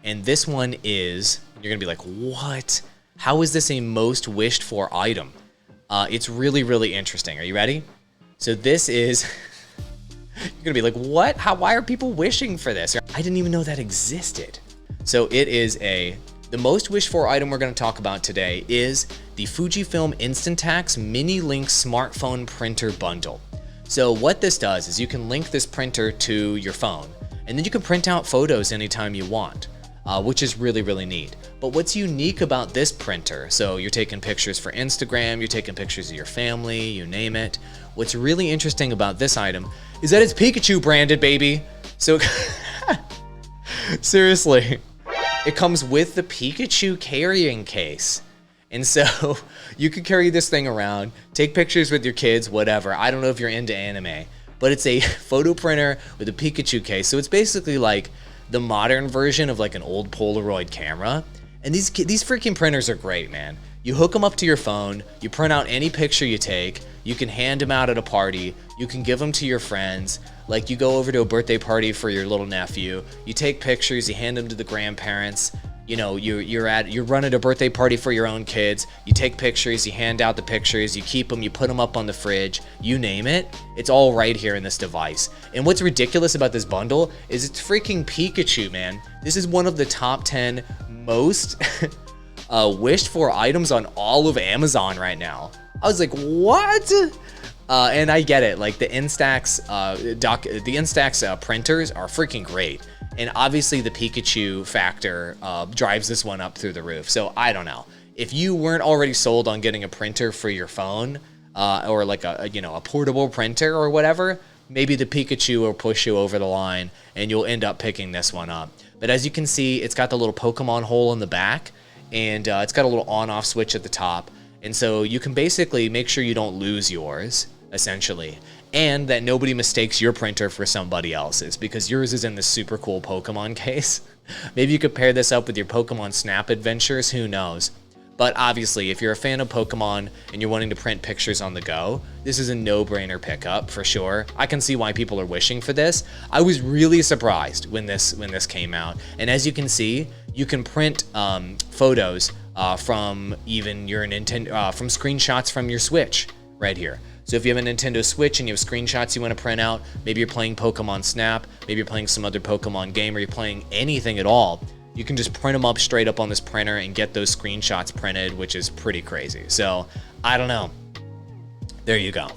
And this one is, you're gonna be like, what? How is this a most wished for item? It's really, really interesting. Are you ready? So this is, you're gonna be like, what? Why are people wishing for this? I didn't even know that existed. So it is the most wished for item we're gonna talk about today is the Fujifilm Instax Mini Link Smartphone Printer Bundle. So what this does is you can link this printer to your phone, and then you can print out photos anytime you want. Which is really, really neat. But what's unique about this printer, so you're taking pictures for Instagram, you're taking pictures of your family, you name it. What's really interesting about this item is that it's Pikachu branded, baby. So seriously, it comes with the Pikachu carrying case. And so you can carry this thing around, take pictures with your kids, whatever. I don't know if you're into anime, but it's a photo printer with a Pikachu case. So it's basically like the modern version of like an old Polaroid camera. And these freaking printers are great, man. You hook them up to your phone, you print out any picture you take, you can hand them out at a party, you can give them to your friends. Like you go over to a birthday party for your little nephew, you take pictures, you hand them to the grandparents. You know, you're running a birthday party for your own kids. You take pictures, you hand out the pictures, you keep them, you put them up on the fridge, you name it. It's all right here in this device. And what's ridiculous about this bundle is it's freaking Pikachu, man. This is one of the top 10 most wished for items on all of Amazon right now. I was like, what? And I get it. Like the Instax printers are freaking great. And obviously the Pikachu factor drives this one up through the roof. So I don't know. If you weren't already sold on getting a printer for your phone or like a portable printer or whatever, maybe the Pikachu will push you over the line and you'll end up picking this one up. But as you can see, it's got the little Pokemon hole in the back, and it's got a little on-off switch at the top. And so you can basically make sure you don't lose yours, essentially, and that nobody mistakes your printer for somebody else's, because yours is in this super cool Pokemon case. Maybe you could pair this up with your Pokemon Snap adventures, who knows. But obviously, if you're a fan of Pokemon and you're wanting to print pictures on the go, this is a no-brainer pickup for sure. I can see why people are wishing for this. I was really surprised when this came out. And as you can see, you can print photos from even your Nintendo, from screenshots from your Switch right here. So if you have a Nintendo Switch and you have screenshots you want to print out, maybe you're playing Pokemon Snap, maybe you're playing some other Pokemon game, or you're playing anything at all, you can just print them up straight up on this printer and get those screenshots printed, which is pretty crazy. So I don't know. There you go.